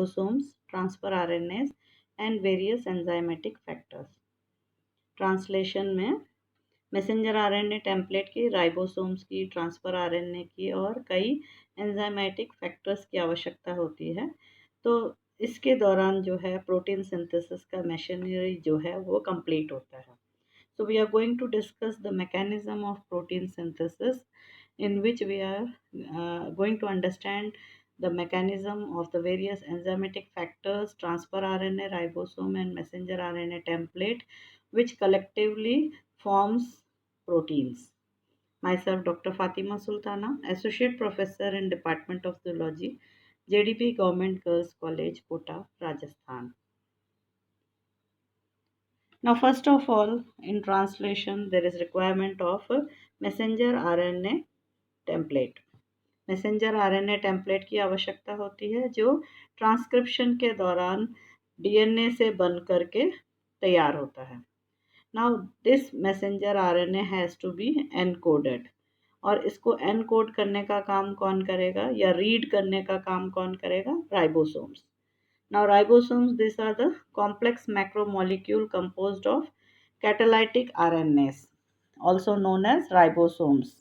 ribosomes, transfer RNAs and various enzymatic factors. Translation में messenger RNA template की, ribosomes की, transfer RNA की और कई एंजाइमेटिक फैक्टर्स की आवश्यकता होती है। तो इसके दौरान जो है प्रोटीन सिंथेसिस का मशीनरी जो है वो कंप्लीट होता है। So we are going to discuss the mechanism of protein synthesis, in which we are going to understand the mechanism of the various enzymatic factors, transfer RNA, ribosome and messenger RNA template, which collectively forms proteins. Myself, Dr. Fatima Sultana, Associate Professor in Department of Zoology, JDP Government Girls College, Kota, Rajasthan. Now, first of all, in translation, there is requirement of a messenger RNA template. Messenger RNA template की आवश्यकता होती है जो transcription के दौरान DNA से बन करके तैयार होता है। Now this messenger RNA has to be encoded, और इसको एनकोड करने का काम कौन करेगा या रीड करने का काम कौन करेगा? Ribosomes. Now ribosomes, these are the complex macromolecule composed of catalytic RNAs, also known as ribosomes.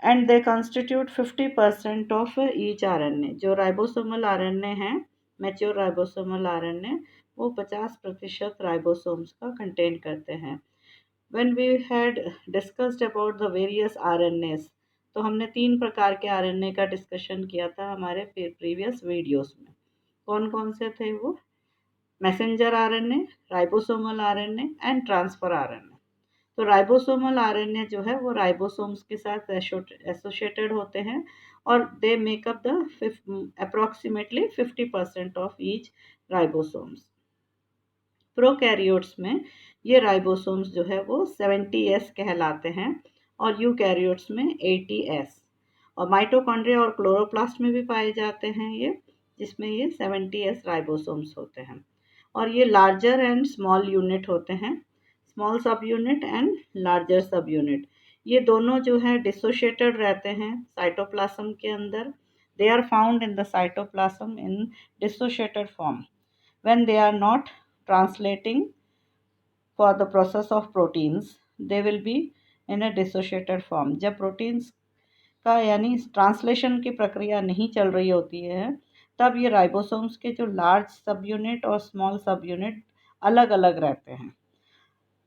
And they constitute 50% of each RNA. जो ribosomal RNA है, mature ribosomal RNA, वो 50% ribosomes का contain करते हैं. When we had discussed about the various RNAs, तो हमने 3 प्रकार के RNA का डिस्कशन किया था हमारे प्रीवियस वीडियोस में. कौन कौन से थे वो? Messenger RNA, ribosomal RNA and transfer RNA. तो राइबोसोमल आरएनए जो है वो राइबोसोम्स के साथ एसोसिएटेड होते हैं और they make up the approximately 50% of each ribosomes. Prokaryotes में ये राइबोसोम्स जो है वो 70S कहलाते हैं और यूकैरियोट्स में 80S, और माइटोकॉन्ड्रिया और क्लोरोप्लास्ट में भी पाए जाते हैं ये, जिसमें ये 70S राइबोसोम्स होते हैं. और ये लार्जर एंड स्मॉल यूनिट होते हैं, स्मॉल सब यूनिट एंड लार्जर सब यूनिट. ये दोनों जो है डिसोशिएटेड रहते हैं साइटोप्लाज्म के अंदर. They are found in the cytoplasm in dissociated form when they are not translating for the process of proteins, they will be in a dissociated form. जब प्रोटीन्स का यानी ट्रांसलेशन की प्रक्रिया नहीं चल रही होती है तब ये राइबोसोम्स के जो लार्ज सब यूनिट और स्मॉल सब यूनिट अलग अलग रहते हैं.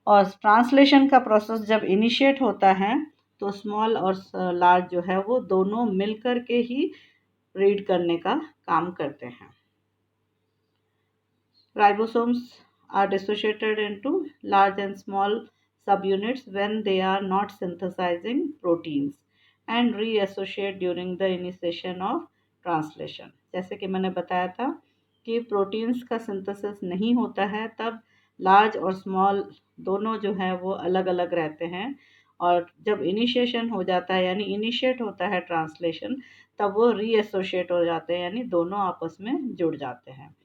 और ट्रांसलेशन का प्रोसेस जब इनिशिएट होता है तो स्मॉल और लार्ज जो है वो दोनों मिलकर के ही रीड करने का काम करते हैं. Ribosomes are dissociated into large and small subunits when they are not synthesizing proteins and reassociate during the initiation of translation. जैसे कि मैंने बताया था कि प्रोटीन्स का सिंथेसिस नहीं होता है तब लार्ज और स्मॉल दोनों जो है वो अलग अलग रहते हैं, और जब इनिशिएशन हो जाता है यानी इनिशिएट होता है ट्रांसलेशन तब वो रीएसोशिएट हो जाते हैं यानी दोनों आपस में जुड़ जाते हैं.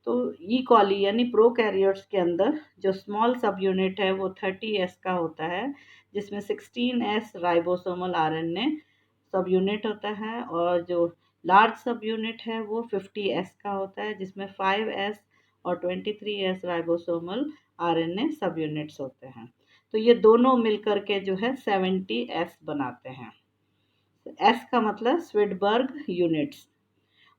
तो ई कॉली यानी प्रोकैरियोट्स के अंदर जो स्मॉल सब यूनिट है वो 30S का होता है, जिसमें 16S राइबोसोमल आरएनए सब यूनिट होता है, और जो लार्ज सब यूनिट है वो 50S का होता है, जिसमें 5S और 23S राइबोसोमल आरएनए सब यूनिट्स होते हैं. तो ये दोनों मिलकर के जो है 70S बनाते हैं. S का मतलब स्विडबर्ग यूनिट्स.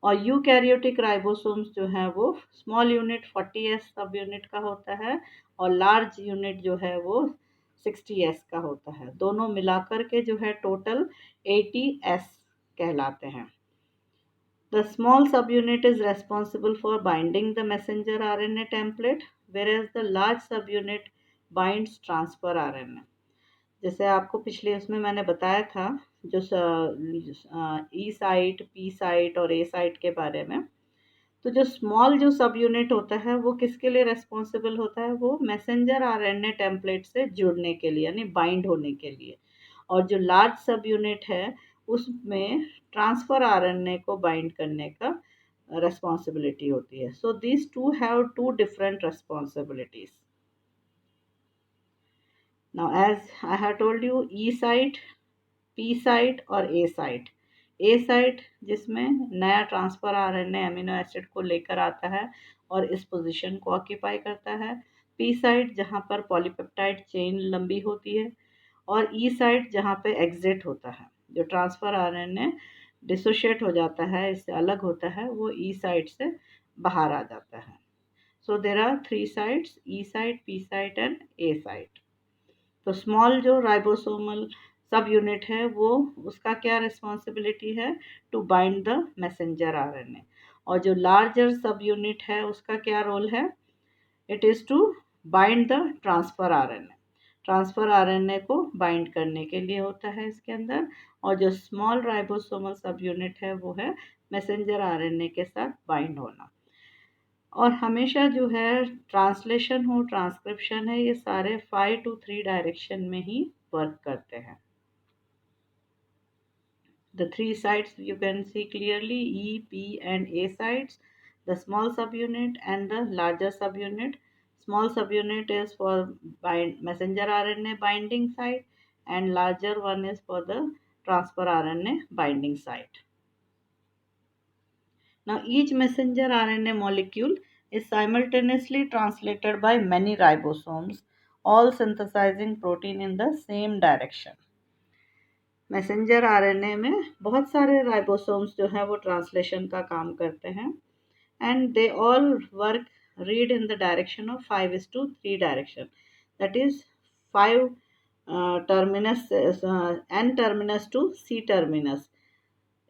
और यूकैरियोटिक राइबोसोम्स जो है वो स्मॉल यूनिट 40S सब यूनिट का होता है और लार्ज यूनिट जो है वो 60S का होता है. दोनों मिलाकर के जो है टोटल 80S कहलाते हैं. The small subunit is responsible for binding the messenger RNA template, whereas the large subunit binds transfer RNA. जैसे आपको पिछले उसमें मैंने बताया था जो ई साइट, पी साइट और ए साइट के बारे में. तो जो स्मॉल जो सब यूनिट होता है वो किसके लिए रेस्पॉन्सिबल होता है? वो मैसेंजर आरएनए टेम्पलेट से जुड़ने के लिए यानी बाइंड होने के लिए, और जो लार्ज सब यूनिट है उसमें ट्रांसफर आरएनए को बाइंड करने का रेस्पॉन्सिबिलिटी होती है. So these two have two different responsibilities. Now, as I have told you, E site, P site और A site, ए साइट जिसमें नया ट्रांसफर आरएनए अमीनो एसिड को लेकर आता है और इस पोजीशन को ऑक्यूपाई करता है। पी साइट जहाँ पर पॉलीपेप्टाइड चेन लंबी होती है, और ई साइट जहाँ पे एग्जिट होता है, जो ट्रांसफर आरएनए डिसोशिएट हो जाता है, इससे अलग होता है, वो ई साइट से बाहर आ जाता है। So there are three sites, E site, P site and A site. तो स्मॉल जो राइबोसोमल सब यूनिट है वो, उसका क्या रिस्पॉन्सिबिलिटी है, to bind the messenger RNA. और जो लार्जर सब यूनिट है उसका क्या रोल है, it is to bind the transfer RNA. Transfer RNA को बाइंड करने के लिए होता है इसके अंदर। और जो स्मॉल राइबोसोमल सब यूनिट है वो है मैसेंजर आरएनए के साथ बाइंड होना। और हमेशा जो है ट्रांसलेशन हो, ट्रांसक्रिप्शन है, ये सारे 5 to 3 डायरेक्शन में ही वर्क करते हैं। The three sites you can see clearly, E, P and A sites, the small subunit and the larger subunit. Small subunit is for messenger RNA binding site, and larger one is for the transfer RNA binding site. Now, each messenger RNA molecule is simultaneously translated by many ribosomes, all synthesizing protein in the same direction. Messenger RNA में बहुत सारे ribosomes जो है वो translation का काम करते हैं, and they all work read in the direction of 5:3 direction, that is 5 terminus n terminus to c terminus.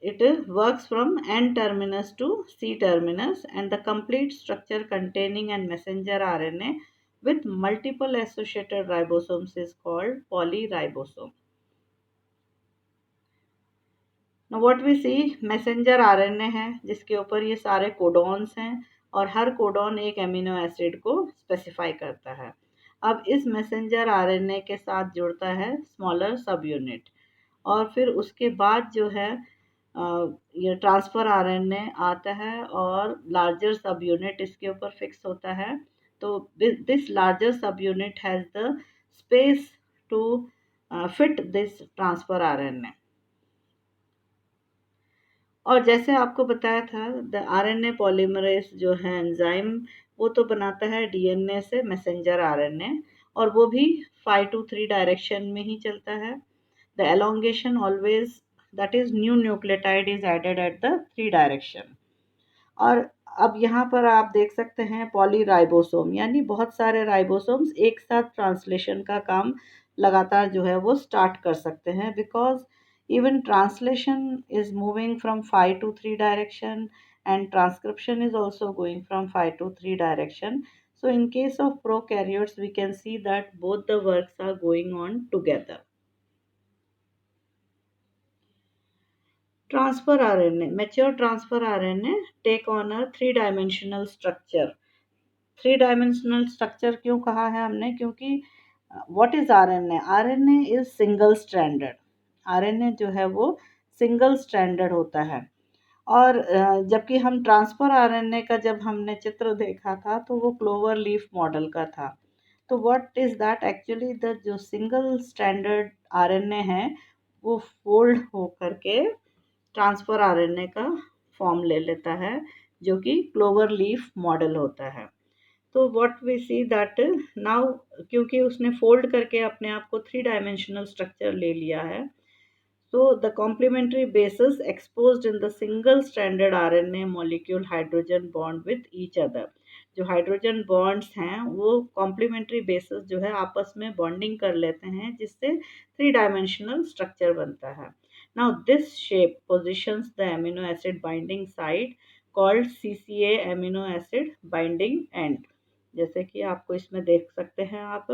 It works from N terminus to C terminus, and the complete structure containing a messenger RNA with multiple associated ribosomes is called polyribosome. Now what we see, messenger RNA है जिसके ऊपर ये सारे codons हैं, और हर codon एक amino acid को specify करता है। अब इस मैसेंजर आरएनए के साथ जुड़ता है स्मॉलर सब यूनिट, और फिर उसके बाद जो है ये ट्रांसफ़र आरएनए आता है और लार्जर सब यूनिट इसके ऊपर फिक्स होता है। तो this larger subunit has the space to fit this transfer RNA. और जैसे आपको बताया था, द आरएनए पॉलीमरेज जो है एंजाइम, वो तो बनाता है डीएनए से मैसेंजर आरएनए, और वो भी 5 to 3 डायरेक्शन में ही चलता है। The elongation always, that is new nucleotide is added at the 3 direction. और अब यहाँ पर आप देख सकते हैं पॉलीराइबोसोम, यानी बहुत सारे राइबोसोम्स एक साथ ट्रांसलेशन का काम लगातार जो है वो स्टार्ट कर सकते हैं, because even translation is moving from 5 to 3 direction, and transcription is also going from 5 to 3 direction. So in case of prokaryotes, we can see that both the works are going on together. Transfer RNA, mature transfer RNA take on a three-dimensional structure. Three-dimensional structure क्यों कहा है हमने, क्योंकि what is RNA? RNA is single stranded. RNA जो है वो single stranded होता है। और जबकि हम ट्रांसफ़र आरएनए का जब हमने चित्र देखा था तो वो क्लोवर लीफ मॉडल का था। तो what is that, actually the जो सिंगल स्ट्रैंडेड आरएनए है वो फोल्ड हो करके ट्रांसफ़र आरएनए का फॉर्म ले लेता है, जो कि क्लोवर लीफ मॉडल होता है। तो what we see that now, क्योंकि उसने फोल्ड करके अपने आप को 3 डायमेंशनल स्ट्रक्चर ले लिया है, so the complementary bases exposed in the single stranded RNA molecule hydrogen bond with each other. जो हाइड्रोजन बॉन्ड्स हैं वो कॉम्प्लीमेंट्री बेसिस जो है आपस में बॉन्डिंग कर लेते हैं, जिससे 3 डायमेंशनल स्ट्रक्चर बनता है। Now this shape positions the amino acid binding site called CCA amino acid binding and. जैसे कि आपको इसमें देख सकते हैं आप,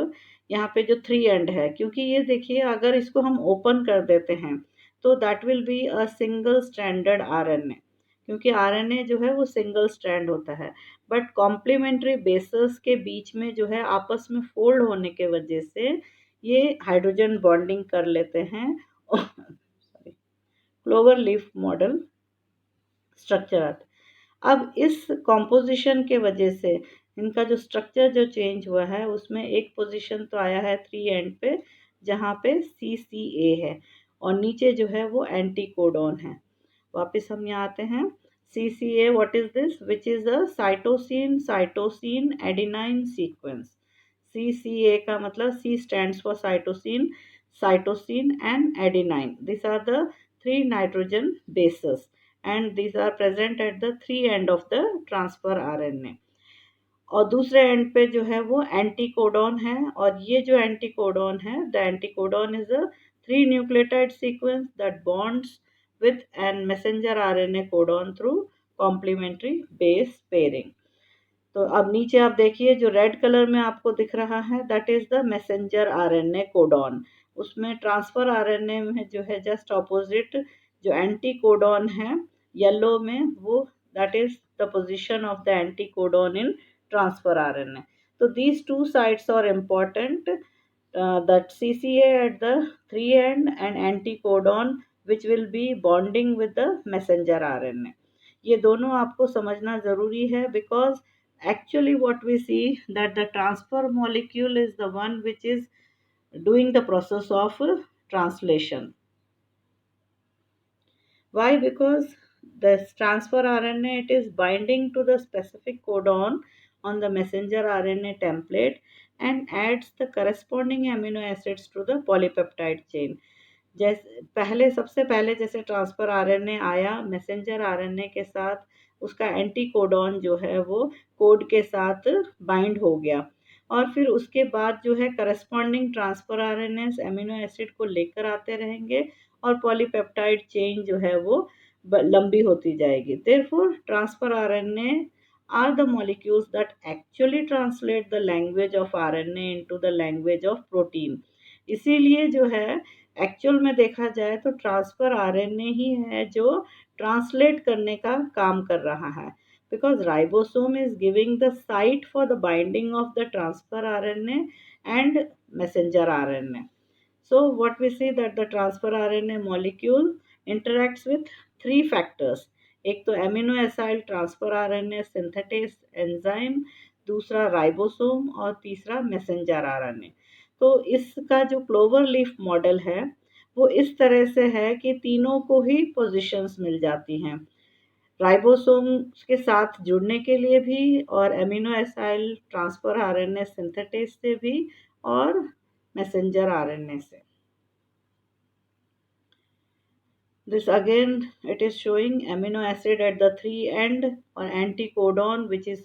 यहाँ पे जो 3 एंड है, क्योंकि ये देखिए अगर इसको हम ओपन कर देते हैं तो that will be a single stranded RNA, क्योंकि आरएनए जो है वो सिंगल स्ट्रैंड होता है, बट कॉम्प्लीमेंट्री बेसेस के बीच में जो है आपस में फोल्ड होने के वजह से ये हाइड्रोजन बॉन्डिंग कर लेते हैं। Sorry, clover leaf model structure आता है। अब इस कॉम्पोजिशन के वजह से इनका जो स्ट्रक्चर जो चेंज हुआ है, उसमें एक पोजीशन तो आया है 3 एंड पे, जहाँ पे CCA है, और नीचे जो है वो एंटी कोडॉन है। वापस हम यहाँ आते हैं। CCA, what is this, which is a cytosine cytosine adenine sequence. CCA का मतलब C stands for cytosine, cytosine and adenine. These are the three nitrogen bases and these are present at the three end of the transfer RNA. और दूसरे and पे जो है वो anticodon है, और ये जो एंटीकोडॉन है, the anticodon is a 3 nucleotide sequence that bonds with an messenger RNA codon through complementary base pairing. तो अब नीचे आप देखिए जो रेड कलर में आपको दिख रहा है, that is the messenger RNA codon. उसमें ट्रांसफर आरएनए में जो है जस्ट ऑपोजिट जो एंटी कोडॉन है येलो में, वो that is the position of the anti codon in transfer RNA. तो these two sites are important, that CCA at the three end and anticodon which will be bonding with the messenger RNA. ये दोनों आपको समझना ज़रूरी है because actually what we see that the transfer molecule is the one which is doing the process of translation. Why? Because the transfer RNA, it is binding to the specific codon on the messenger RNA template and adds the corresponding amino acids to the polypeptide chain. जैसे पहले सबसे पहले जैसे transfer RNA आया messenger RNA के साथ, उसका anti codon जो है वो कोड के साथ बाइंड हो गया, और फिर उसके बाद जो है corresponding transfer RNA amino acid को लेकर आते रहेंगे और पॉलीपेप्टाइड चेन जो है वो लंबी होती जाएगी। Therefore transfer RNA are the molecules that actually translate the language of RNA into the language of protein. इसीलिए जो है एक्चुअल में देखा जाए तो ट्रांसफर आरएनए ही है जो ट्रांसलेट करने का काम कर रहा है, because ribosome is giving the site for the binding of the transfer RNA and messenger RNA. So what we see that the transfer RNA molecule interacts with three factors. एक तो amino acyl transfer RNA synthetase enzyme, दूसरा ribosome और तीसरा messenger RNA. तो इसका जो clover leaf model है वो इस तरह से है कि तीनों को ही पोजीशंस मिल जाती हैं, राइबोसोम के साथ जुड़ने के लिए भी और amino acyl transfer RNA synthetase से भी और मैसेंजर आरएनए से. This again it is showing amino acid at the three end or anticodon which is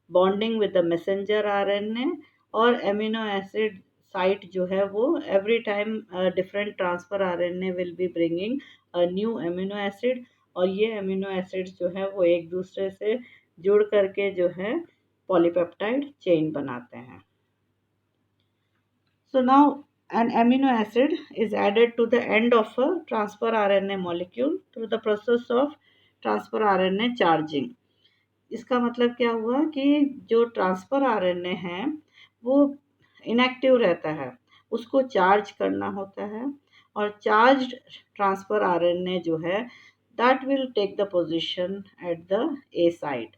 bonding with the messenger RNA, और amino acid site जो है वो every time different transfer RNA will be bringing a new amino acid, और ये amino acids जो है वो एक दूसरे से जुड़ करके जो है पॉलीपेप्टाइड चेन बनाते हैं. So now an amino acid is added to the end of a transfer RNA molecule through the process of transfer RNA charging. इसका मतलब क्या हुआ कि जो ट्रांसफर आरएनए है वो इनएक्टिव रहता है, उसको चार्ज करना होता है, और चार्ज्ड ट्रांसफर आरएनए जो है that will take the position at the A site.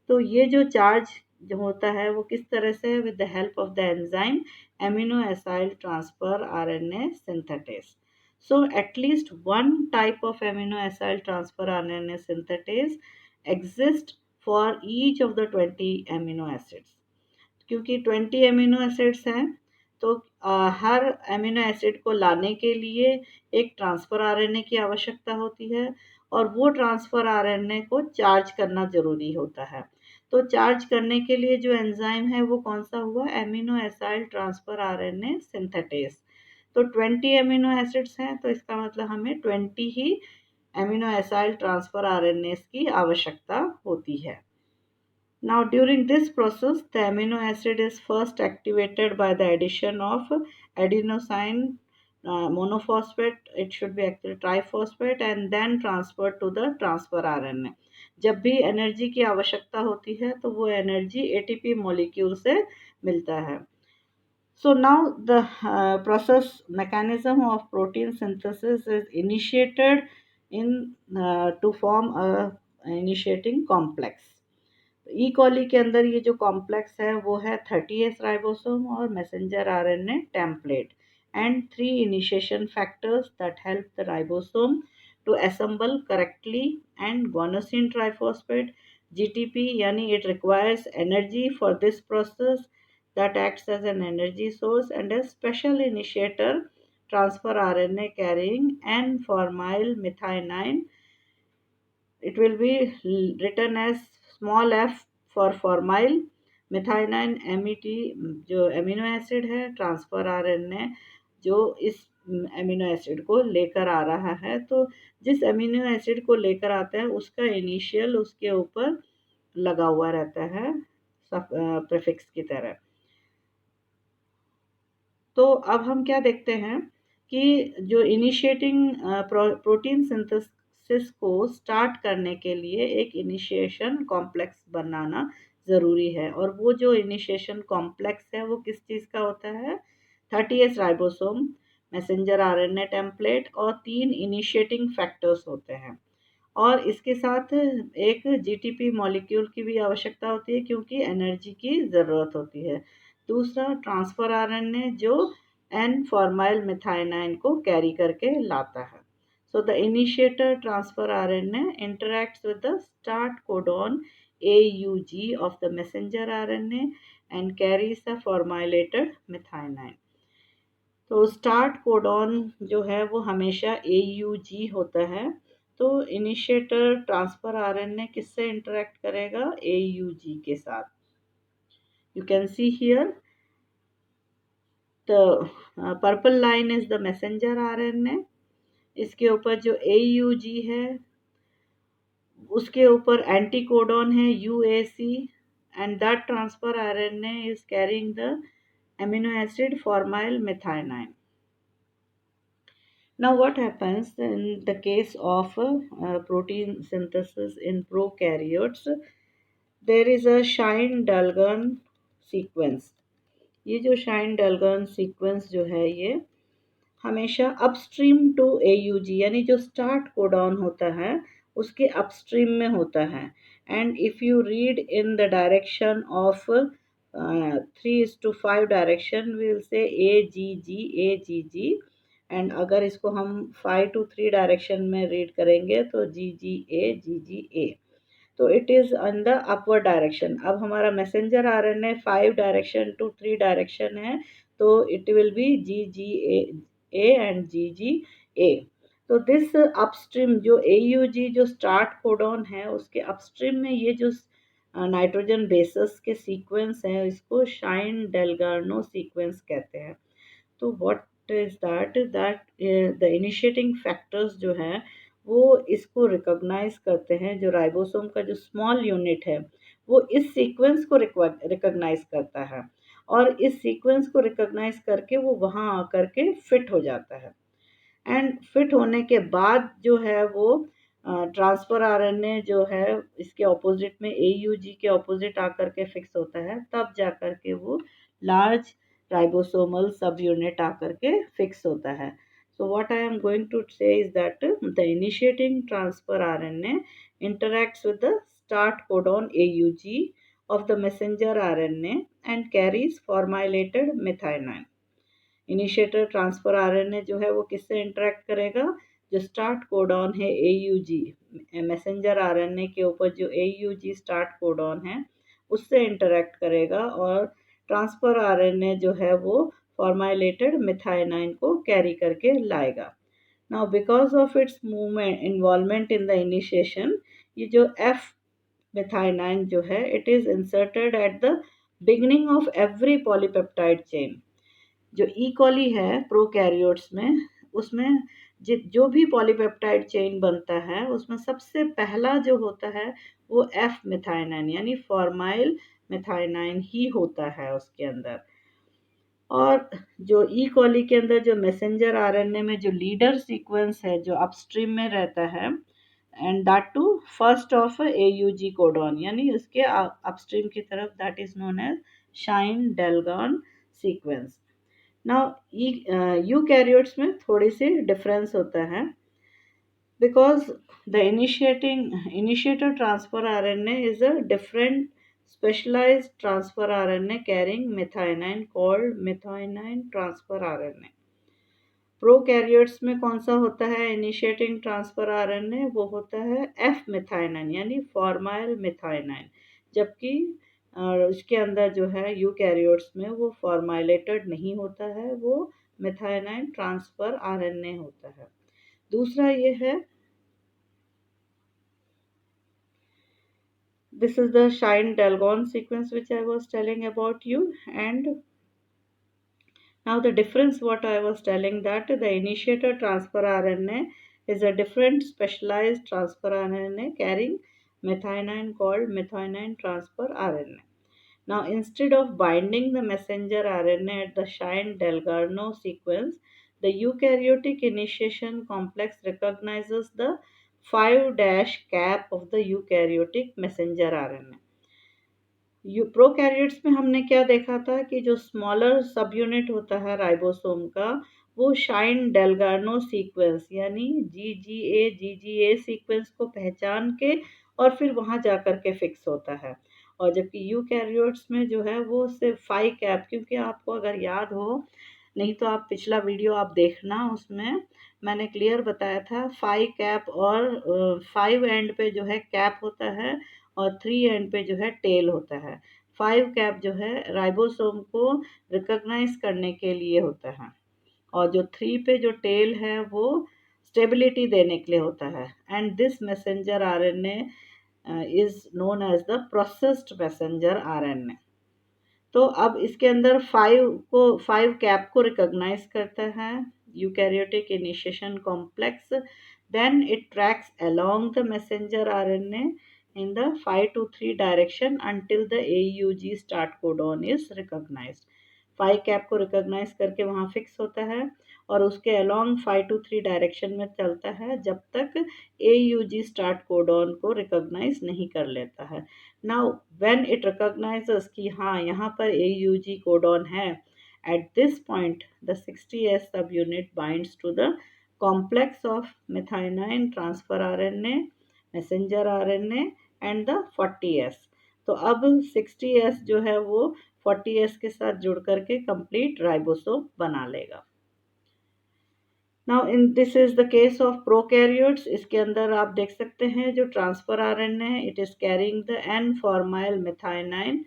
तो ये जो चार्ज जो होता है वो किस तरह से, with the help of the enzyme amino acyl transfer RNA synthetase. So at least one type of amino acyl transfer RNA synthetase exists for each of the 20 amino acids. क्योंकि 20 अमीनो एसिड्स हैं तो हर amino acid को लाने के लिए एक transfer RNA की आवश्यकता होती है, और वो ट्रांसफ़र आरएनए को चार्ज करना ज़रूरी होता है. तो चार्ज करने के लिए जो एंजाइम है वो कौन सा हुआ, amino acyl transfer RNA synthetase. तो 20 अमीनो एसिड्स हैं तो इसका मतलब हमें 20 ही अमीनो एसाइल ट्रांसफ़र आरएनए की आवश्यकता होती है. Now during this process the amino acid is first activated by the addition of adenosine monophosphate, it should be actually triphosphate, and then transferred to the transfer RNA. जब भी energy की आवश्यकता होती है तो वो एनर्जी ATP मॉलिक्यूल से मिलता है. So now the process mechanism of protein synthesis is initiated in to form a initiating complex. ई कॉली के अंदर ये जो कॉम्प्लेक्स है वो है 30S राइबोसोम और messenger RNA template and 3 initiation factors that help the ribosome to assemble correctly, and guanosine triphosphate GTP, yani it requires energy for this process that acts as an energy source and a special initiator transfer RNA carrying N-formyl methionine. It will be written as small f for formyl methionine MET, जो amino acid है transfer RNA जो इस amino acid को लेकर आ रहा है। तो जिस एमिनो एसिड को लेकर आता है उसका इनिशियल उसके ऊपर लगा हुआ रहता है प्रीफिक्स की तरह। तो अब हम क्या देखते हैं कि जो इनिशिएटिंग प्रोटीन सिंथेसिस को स्टार्ट करने के लिए एक इनिशिएशन कॉम्प्लेक्स बनाना ज़रूरी है, और वो जो इनिशिएशन कॉम्प्लेक्स है वो किस चीज़ का होता है? 30S ribosome, messenger RNA template और 3 इनिशिएटिंग फैक्टर्स होते हैं। और इसके साथ एक जीटीपी मॉलिक्यूल की भी आवश्यकता होती है क्योंकि एनर्जी की ज़रूरत होती है। दूसरा ट्रांसफर आरएनए जो एन फॉर्माइल मिथाइनाइन को कैरी करके लाता है। So the initiator transfer RNA interacts with the start codon AUG of the messenger RNA and carries the formilated methionine। तो स्टार्ट कोडॉन जो है वो हमेशा AUG होता है। तो इनिशिएटर ट्रांसफर आरएनए किससे इंटरेक्ट करेगा? AUG के साथ। You can see here the purple line is the messenger RNA, इसके ऊपर जो AUG है उसके ऊपर एंटीकोडॉन है UAC, and that transfer RNA is carrying the amino acid formyl methionine। Now, what happens in the case of protein synthesis in prokaryotes? There is a Shine-Dalton sequence। ये जो Shine-Dalton sequence जो है ये हमेशा upstream to AUG यानी जो start codon होता है उसके अपस्ट्रीम में होता है। And if you read in the direction of 3:5 direction will say AGG, and अगर इसको हम 5:3 डायरेक्शन में रीड करेंगे तो GGA। तो it is on the upward direction. अब हमारा messenger RNA 5 direction to 3 direction है, तो it will be GGA and GGA। तो दिस अपस्ट्रीम जो AUG जो स्टार्ट कोडॉन है उसके अपस्ट्रीम में ये जो नाइट्रोजन बेसिस के सीक्वेंस हैं इसको शाइन डेलगार्नो सीक्वेंस कहते हैं। तो what is that the initiating factors जो हैं वो इसको रिकॉग्नाइज करते हैं। जो राइबोसोम का जो स्मॉल यूनिट है वो इस सीक्वेंस को रिकॉग्नाइज करता है, और इस सीक्वेंस को रिकॉग्नाइज करके वो वहाँ आकर के फिट हो जाता है। एंड फिट होने के बाद जो है वो ट्रांसफर आरएनए जो है इसके ऑपोजिट में AUG के ऑपोजिट आकर के फिक्स होता है, तब जा कर के वो लार्ज राइबोसोमल सब यूनिट आकर के फिक्स होता है। So what I am going to say is that the initiating transfer RNA interacts with the start codon AUG of the messenger RNA and carries formilated methionine। Initiator transfer RNA जो है वो किससे interact करेगा? जो start codon है AUG, messenger RNA के ऊपर जो AUG स्टार्ट कोडॉन है उससे इंटरेक्ट करेगा, और ट्रांसफर आरएनए जो है वो फॉर्माइलेटेड मिथाइनाइन को कैरी करके लाएगा। Now because of its movement involvement in the initiation, ये जो F मिथाइनाइन जो है it is inserted at the beginning of every polypeptide chain. जो ई कॉली है प्रोकैरियोट्स में उसमें जो भी पॉलीपेप्टाइड चेन बनता है उसमें सबसे पहला जो होता है वो F मिथाइनाइन यानी फॉर्माइल मिथाइनाइन ही होता है उसके अंदर। और जो ई कॉली के अंदर जो मैसेंजर आरएनए में जो लीडर सीक्वेंस है जो अपस्ट्रीम में रहता है, and that too first of AUG codon यानी उसके अपस्ट्रीम की तरफ, that is known as Shine Dalgarno sequence. Now eukaryotes में थोड़ी सी डिफरेंस होता है, because the initiator transfer RNA is a different specialized transfer RNA carrying methionine called methionine transfer RNA। प्रोकैरियोट्स में कौन सा होता है इनिशिएटिंग ट्रांसफर आरएनए, वो होता है एफ मिथाइनाइन यानी फॉर्माइल मिथाइनाइन, जबकि उसके अंदर जो है यूकैरियोट्स में वो फॉर्माइलेटेड नहीं होता है, वो मिथाइनाइन ट्रांसफर आरएनए होता है। दूसरा ये है, this is the Shine-Dalgon sequence which I was telling about you. And now the difference what I was telling, that the initiator transfer RNA is a different specialized transfer RNA carrying methionine called methionine transfer RNA. Now instead of binding the messenger RNA at the Shine-Dalgarno sequence, the eukaryotic initiation complex recognizes the 5' cap of the eukaryotic messenger RNA. प्रोकैरियोट्स में हमने क्या देखा था कि जो smaller सब unit होता है राइबोसोम का, वो शाइन डेलगार्नो सीक्वेंस यानी जी जी ए सीक्वेंस को पहचान के और फिर वहाँ जा कर के फिक्स होता है। और जबकि यूकैरियोट्स में जो है वो सिर्फ 5 कैप, क्योंकि आपको अगर याद हो, नहीं तो आप पिछला वीडियो आप देखना, उसमें मैंने क्लियर बताया था 5 कैप और 5 एंड पे जो है कैप होता है और 3 एंड पे जो है टेल होता है। 5 कैप जो है राइबोसोम को रिकॉग्नाइज करने के लिए होता है और जो 3 पे जो टेल है वो स्टेबिलिटी देने के लिए होता है। And this messenger RNA is known as the processed messenger RNA. तो अब इसके अंदर 5 कैप को रिकॉग्नाइज करता है eukaryotic initiation complex, then it tracks along the messenger RNA in the 5 to 3 direction until the AUG start codon is recognized. 5 cap को recognise करके वहाँ फिक्स होता है और उसके अलोंग 5 to 3 डायरेक्शन में चलता है जब तक AUG स्टार्ट कोडॉन को रिकॉग्नाइज नहीं कर लेता है। नाउ व्हेन इट रिकॉग्नाइजेस कि हाँ यहाँ पर AUG कोडॉन है, at this point the 60S subunit binds to the complex of methionine transfer RNA, messenger RNA and the 40S। तो अब 60S जो है वो 40S के साथ जुड़ करके कंप्लीट राइबोसोम बना लेगा। Now in this is the case of prokaryotes. इसके अंदर आप देख सकते हैं जो ट्रांसफर आरएनए है, it is carrying the N formyl methionine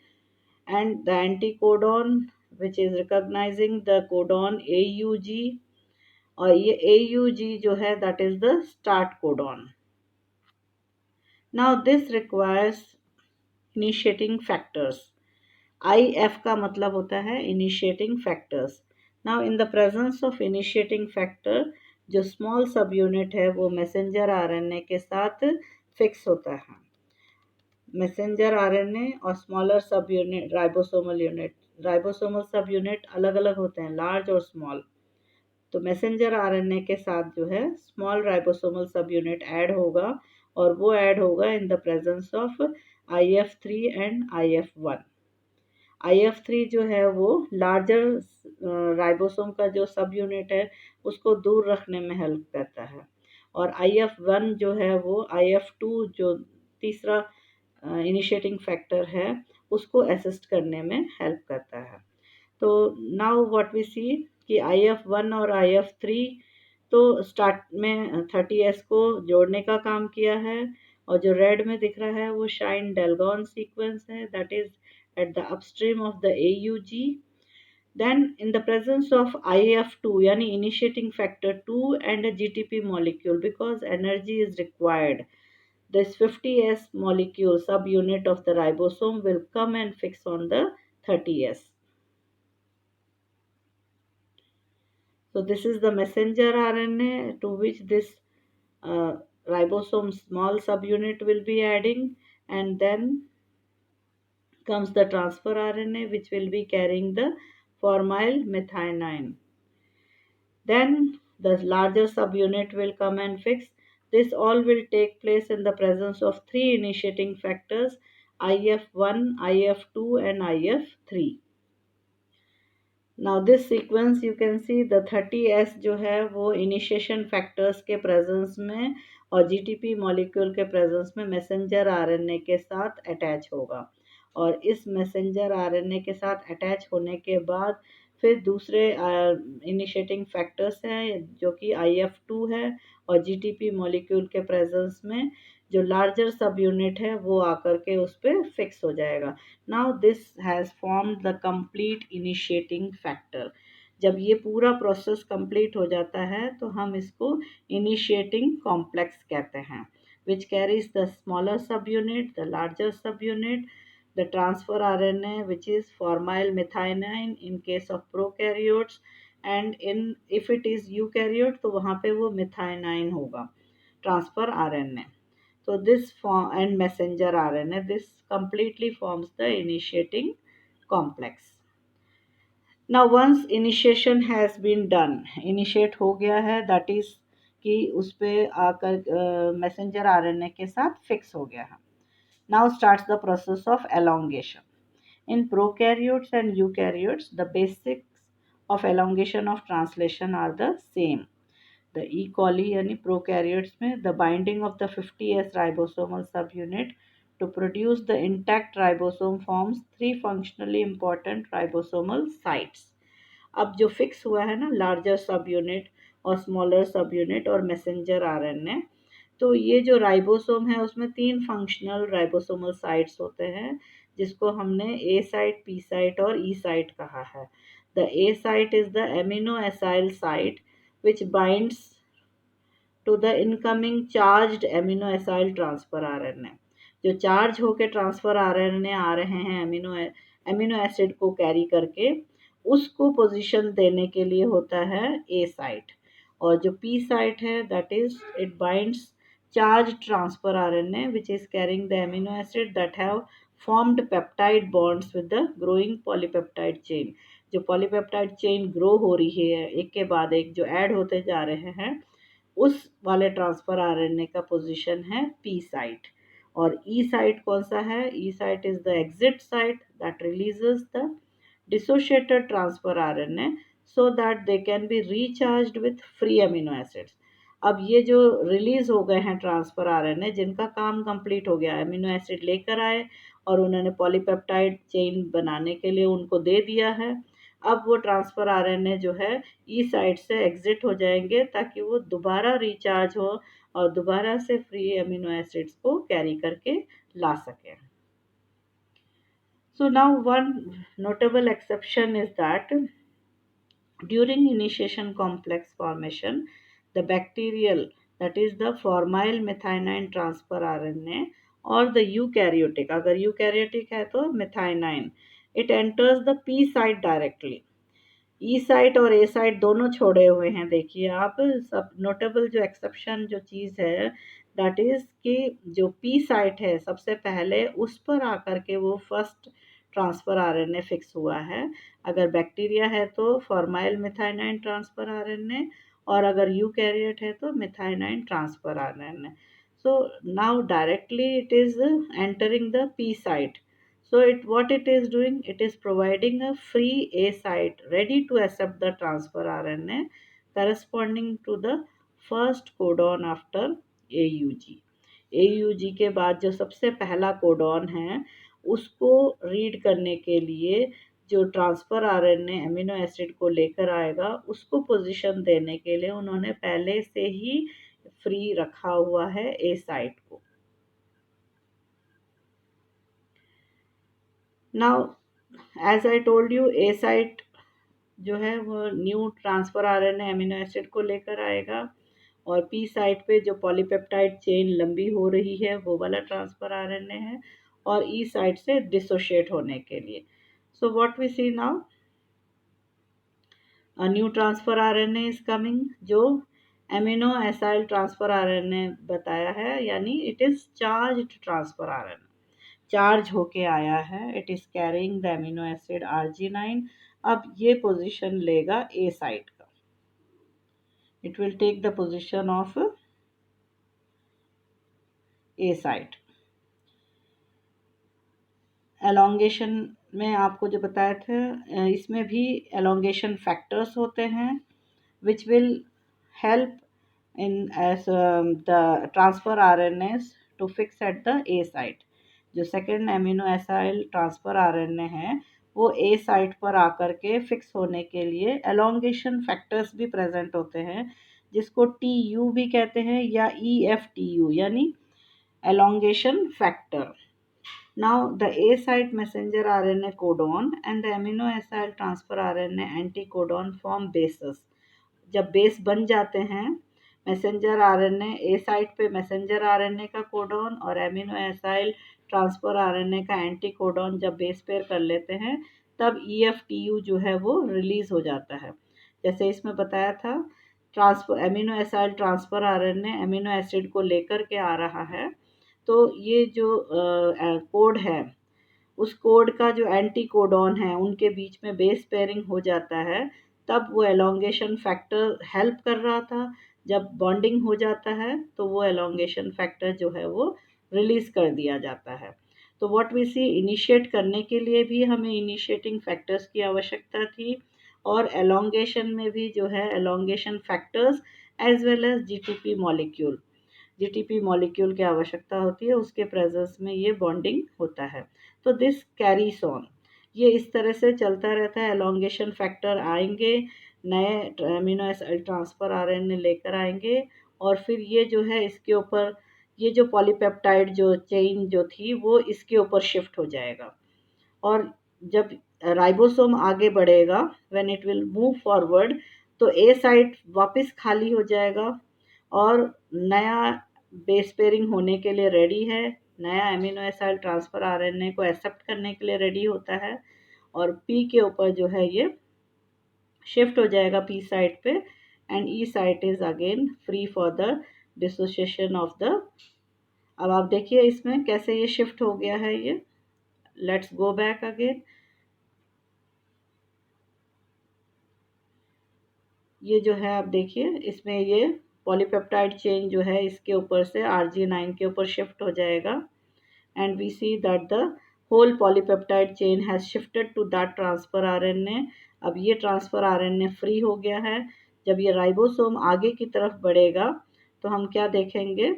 and the anticodon which is recognising the codon AUG, और ये AUG जो है that is the start codon. Now this requires initiating factors. IF का मतलब होता है initiating factors. Now in the presence of initiating factor, जो small subunit है वो messenger RNA के साथ fix होता है। messenger RNA और smaller subunit ribosomal subunit अलग अलग होते हैं, large और small। तो मैसेंजर आरएनए के साथ जो है स्मॉल राइबोसोमल सब यूनिट ऐड होगा और वो ऐड होगा इन the presence of IF3 and IF1। IF3 जो है वो लार्जर राइबोसोम का जो सब यूनिट है उसको दूर रखने में हेल्प करता है, और IF1 जो है वो IF2 जो तीसरा इनिशिएटिंग फैक्टर है उसको असिस्ट करने में हेल्प करता है। तो नाउ व्हाट वी सी कि IF1 और IF3 तो स्टार्ट में 30S को जोड़ने का काम किया है, और जो रेड में दिख रहा है वो शाइन डेलगॉन सीक्वेंस है, that is at the upstream of the AUG। Then in the presence of IF2 यानी initiating factor 2 and a GTP molecule, because energy is required, this 50S molecule subunit of the ribosome will come and fix on the 30S. So this is the messenger RNA to which this ribosome small subunit will be adding, and then comes the transfer RNA which will be carrying the formyl methionine. Then the larger subunit will come and fix. This all will take place in the presence of 3 initiating factors, IF1, IF2 and IF3. Now this sequence you can see the 30S जो है वो initiation factors के presence में और GTP molecule के presence में messenger RNA के साथ अटैच होगा, और इस मैसेंजर आरएनए के साथ अटैच होने के बाद फिर दूसरे इनिशिएटिंग फैक्टर्स हैं जो कि IF2 है, और GTP मॉलिक्यूल के प्रेजेंस में जो लार्जर सब यूनिट है वो आकर के उस पर फिक्स हो जाएगा। Now this has formed the complete initiating factor. जब ये पूरा प्रोसेस कंप्लीट हो जाता है तो हम इसको इनिशिएटिंग कॉम्प्लेक्स कहते हैं, which carries the smaller subunit, the larger subunit, the transfer RNA, which is formyl methionine in case of prokaryotes, and in if it is eukaryote तो वहाँ पे वो methionine होगा transfer RNA. So this form and messenger RNA, this completely forms the initiating complex. Now once initiation has been done, initiate हो गया है, that is कि उस पे आकर मैसेंजर आरएनए के साथ फिक्स हो गया है. Now starts the process of elongation. In prokaryotes and eukaryotes, the basics of elongation of translation are the same. The E. coli यानी prokaryotes में the binding of the 50S ribosomal subunit to produce the intact ribosome forms three functionally important ribosomal sites. अब जो fix हुआ है ना larger सब unit और smaller सब यूनिट और मैसेंजर आरएनए, तो ये जो राइबोसोम है उसमें तीन फंक्शनल राइबोसोमल साइट्स होते हैं जिसको हमने ए साइट, पी साइट और ई साइट कहा है. The A site is the amino acyl site which binds to the incoming charged amino acyl transfer RNA. जो चार्ज होके ट्रांसफर RNA आ रहे हैं एमिनो एसिड को कैरी करके, उसको पोजीशन देने के लिए होता है ए साइट. और जो पी साइट है that is it binds charge transfer RNA which is carrying the amino acid that have formed peptide bonds with the growing polypeptide chain. जो पॉलीपेप्टाइड चेन ग्रो हो रही है एक के बाद एक जो ऐड होते जा रहे हैं, उस वाले ट्रांसफर आरएनए का पोजीशन है पी साइट. और ई साइट कौन सा है? E site is the exit site that releases the dissociated transfer RNA so that they can be recharged with free amino acids. अब ये जो रिलीज हो गए हैं ट्रांसफर आरएनए जिनका काम कंप्लीट हो गया, एमिनो एसिड लेकर आए और उन्होंने पॉलीपेप्टाइड चेन बनाने के लिए उनको दे दिया है, अब वो ट्रांसफर आरएनए जो है ई साइड से एग्जिट हो जाएंगे ताकि वो दोबारा रिचार्ज हो और दोबारा से फ्री एमिनो एसिड्स को कैरी करके ला सकें. So now one notable exception is that during initiation complex formation, the bacterial, that is the formyl methionine transfer RNA, or the eukaryotic, अगर eukaryotic है तो methionine, it enters the P site directly. E site और ए site दोनों छोड़े हुए हैं. देखिए आप, सब नोटेबल जो एक्सेप्शन जो चीज़ है दैट इज़ कि जो पी साइट है सबसे पहले उस पर आकर के वो फर्स्ट ट्रांसफ़र आरएनए फिक्स हुआ है. अगर बैक्टीरिया है तो फॉर्माइल मिथाइनाइन ट्रांसफ़र आरएनए, और अगर यूकैरियोट है तो methionine transfer RNA. So now directly it is entering the P site. So what it is doing, it is providing a free A site ready to accept the transfer RNA corresponding to the first codon after AUG. AUG के बाद जो सबसे पहला codon है उसको read करने के लिए जो ट्रांसफ़र आरएनए एमिनो एसिड को लेकर आएगा उसको पोजीशन देने के लिए उन्होंने पहले से ही फ्री रखा हुआ है ए साइट को. Now as I told you, A site जो है वो new transfer RNA amino acid को लेकर आएगा, और पी साइट पे जो पॉलीपेप्टाइड चेन लंबी हो रही है वो वाला ट्रांसफ़र आरएनए है, और ई साइट से डिसोशिएट होने के लिए. So what we see now, a new transfer RNA is coming जो एमिनो एसाइल ट्रांसफ़र आरएनए बताया है, यानी it is charged transfer RNA, charge होके आया है. It is carrying the amino acid arginine. अब ये पोजीशन लेगा ए साइट का. It will take the position of A site. Elongation में आपको जो बताया था इसमें भी एलोंगेशन फैक्टर्स होते हैं which will help in as the transfer RNAs to fix at the A site. जो second amino acyl transfer RNA है वो ए साइट पर आकर के फिक्स होने के लिए एलोंगेशन फैक्टर्स भी प्रेजेंट होते हैं, जिसको टी यू भी कहते हैं या ई एफ टी यू, यानी elongation factor. Now, the A site messenger RNA codon and the amino acid transfer RNA anticodon form bases. जब बेस बन जाते हैं मैसेंजर आरएनए ए साइट पे मैसेंजर आरएनए का कोडॉन और एमिनो एसाइल ट्रांसफर आरएनए का anti codon जब base pair कर लेते हैं तब ईएफटीयू जो है वो रिलीज हो जाता है। जैसे इसमें बताया था, transfer amino acyl transfer RNA amino acid को लेकर के आ रहा है, तो ये जो कोड है उस कोड का जो एंटी कोडॉन है उनके बीच में बेस पेयरिंग हो जाता है, तब वो एलोंगेशन फैक्टर हेल्प कर रहा था। जब बॉन्डिंग हो जाता है तो वो एलोंगेशन फैक्टर जो है वो रिलीज कर दिया जाता है। तो व्हाट वी सी, इनिशिएट करने के लिए भी हमें इनिशिएटिंग फैक्टर्स की आवश्यकता थी और एलोंगेशन में भी जो है elongation factors as well as GTP molecule की आवश्यकता होती है, उसके प्रेजेंस में ये बॉन्डिंग होता है। तो दिस कैरीस ऑन, ये इस तरह से चलता रहता है। एलोंगेशन फैक्टर आएंगे, नए अमीनो एसिड ट्रांसफर आरएनए लेकर आएंगे और फिर ये जो है इसके ऊपर ये जो पॉलीपेप्टाइड जो चेन जो थी वो इसके ऊपर शिफ्ट हो जाएगा और जब राइबोसोम आगे बढ़ेगा, when it will move forward, तो ए साइट वापस खाली हो जाएगा और नया बेस पेयरिंग होने के लिए रेडी है, नया एमिनो एसिड ट्रांसफर आरएनए को एक्सेप्ट करने के लिए रेडी होता है और पी के ऊपर जो है ये शिफ्ट हो जाएगा पी साइट पे and E site is again free for the dissociation of the. अब आप देखिए इसमें कैसे ये शिफ्ट हो गया है ये। Let's go back again. ये जो है आप देखिए इसमें ये पॉलीपेप्टाइड चेन जो है इसके ऊपर से RG9 के ऊपर शिफ्ट हो जाएगा and we see that the whole polypeptide chain has shifted to that transfer RNA। अब ये ट्रांसफर RNA फ्री हो गया है। जब ये राइबोसोम आगे की तरफ बढ़ेगा तो हम क्या देखेंगे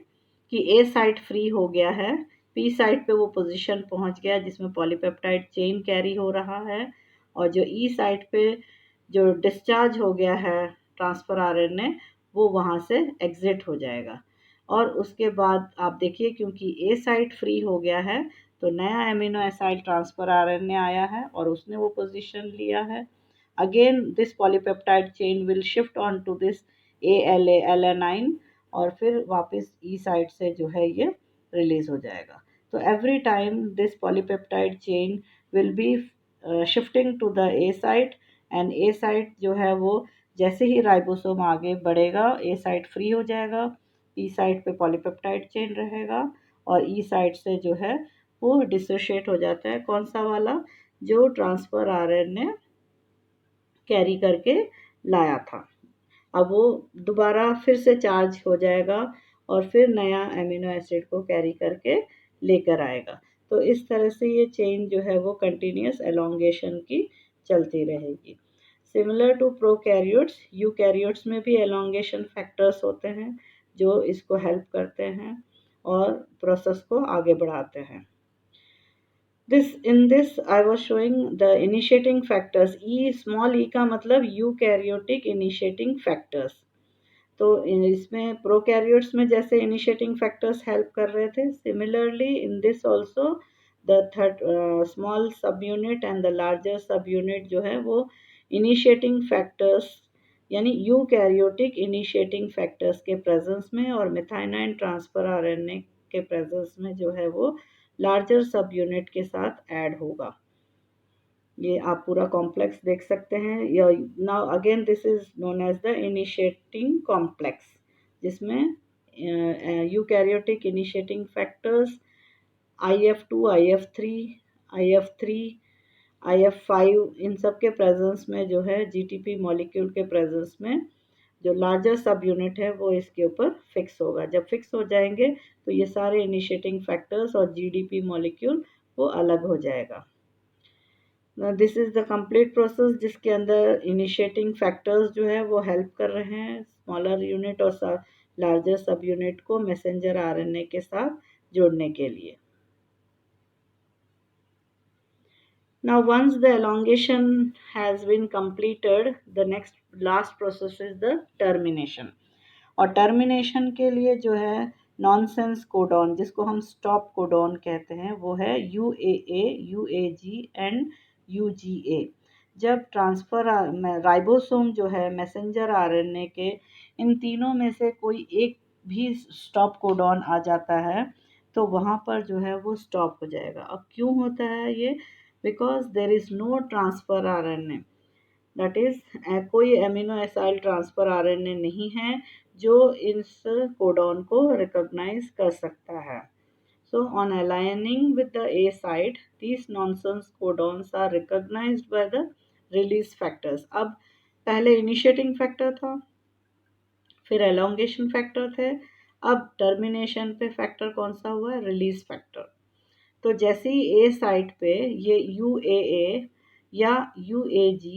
कि ए साइट फ्री हो गया है, पी साइट पे वो पोजीशन पहुंच गया जिसमें पॉलीपेप्टाइड चेन कैरी हो रहा है और जो ई साइट पे जो डिस्चार्ज हो गया है ट्रांसफर आरएनए वो वहाँ से एग्जिट हो जाएगा। और उसके बाद आप देखिए क्योंकि ए साइट फ्री हो गया है तो नया एमिनो एसाइड ट्रांसफर आरएनए आया है और उसने वो पोजीशन लिया है। Again this polypeptide chain will shift on to this ALA alanine और फिर वापस ई साइट से जो है ये रिलीज हो जाएगा। तो every time this polypeptide chain will be shifting to the A site and A site जो है वो जैसे ही राइबोसोम आगे बढ़ेगा ए साइट फ्री हो जाएगा, पी साइट पे पॉलीपेप्टाइड चेन रहेगा और ई साइट से जो है वो डिसोशिएट हो जाता है। कौन सा वाला, जो ट्रांसफर आरएनए कैरी करके लाया था। अब वो दोबारा फिर से चार्ज हो जाएगा और फिर नया एमिनो एसिड को कैरी करके लेकर आएगा। तो इस तरह से ये चेन जो है वो कंटिन्यूस एलोंगेशन की चलती रहेगी। सिमिलर टू प्रोकैरियोट्स, यूकैरियोट्स में भी एलोंगेशन फैक्टर्स होते हैं जो इसको हेल्प करते हैं और प्रोसेस को आगे बढ़ाते हैं। In this I was showing the initiating factors। E small e का मतलब यूकैरियोटिक इनिशिएटिंग फैक्टर्स। तो इसमें प्रोकैरियोट्स में जैसे इनिशिएटिंग फैक्टर्स हेल्प कर रहे थे, similarly in this also the third small सब यूनिट एंड द लार्जर सब यूनिट जो है वो इनिशिएटिंग फैक्टर्स यानी यूकैरियोटिक इनिशिएटिंग फैक्टर्स के प्रेजेंस में और मेथाइनाइन ट्रांसफर आरएनए के प्रेजेंस में जो है वो लार्जर सब यूनिट के साथ ऐड होगा। ये आप पूरा कॉम्प्लेक्स देख सकते हैं। Now again this is known as the initiating complex, जिसमें eukaryotic initiating factors IF2, IF3, IF3, IF5 इन सब के प्रेजेंस में जो है GTP मॉलिक्यूल के प्रेजेंस में जो लार्जर सब यूनिट है वो इसके ऊपर फिक्स होगा। जब फिक्स हो जाएंगे तो ये सारे इनिशिएटिंग फैक्टर्स और GDP मॉलिक्यूल वो अलग हो जाएगा। This is the complete process जिसके अंदर इनिशिएटिंग फैक्टर्स जो है वो हेल्प कर रहे हैं स्मॉलर यूनिट और लार्जर सब यूनिट को मैसेंजर RNA के साथ जोड़ने के लिए। Now, once the elongation has been completed, the next last process is the termination. और टर्मिनेशन के लिए जो है नॉनसेंस कोडॉन, जिसको हम स्टॉप कोडॉन कहते हैं, वो है UAA, UAG एंड UGA। जब ट्रांसफ़र राइबोसोम जो है मैसेंजर आरएनए के, इन तीनों में से कोई एक भी स्टॉप कोडॉन आ जाता है तो वहाँ पर जो है वो स्टॉप हो जाएगा। अब क्यों होता है ये? Because there is no transfer RNA, that is कोई एमिनो एसाइल ट्रांसफ़र आरएनए नहीं है जो इस कोडॉन को रिकॉग्नाइज कर सकता है। So on aligning with the A site, these nonsense codons are recognized by the release factors। अब पहले इनिशिएटिंग फैक्टर था, फिर एलोंगेशन फैक्टर थे, अब टर्मिनेशन पे फैक्टर कौन सा हुआ है? Release factor. तो जैसे ही ए साइट पे ये UAA या UAG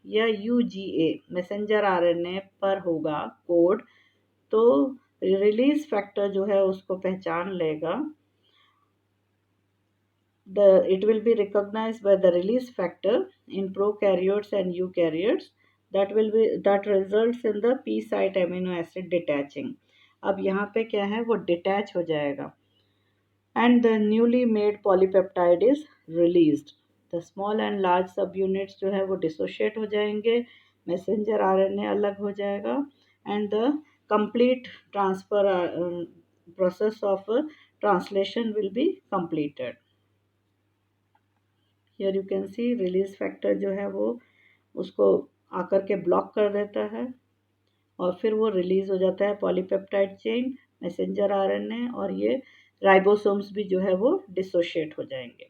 या UGA मैसेंजर आरएनए पर होगा कोड, तो रिलीज फैक्टर जो है उसको पहचान लेगा। It will be recognized by the release factor in prokaryotes and eukaryotes, that results in the P site amino acid detaching। अब यहाँ पे क्या है, वो डिटैच हो जाएगा and the newly made polypeptide is released। the small and large subunits जो है वो dissociate हो जाएंगे, messenger RNA अलग हो जाएगा and the complete transfer process of translation will be completed। Here you can see release factor जो है वो उसको आकर के ब्लॉक कर देता है और फिर वो रिलीज हो जाता है पॉलीपेप्टाइड चेन, मैसेंजर आरएनए, और ये राइबोसोम्स भी जो है वो डिसोशिएट हो जाएंगे।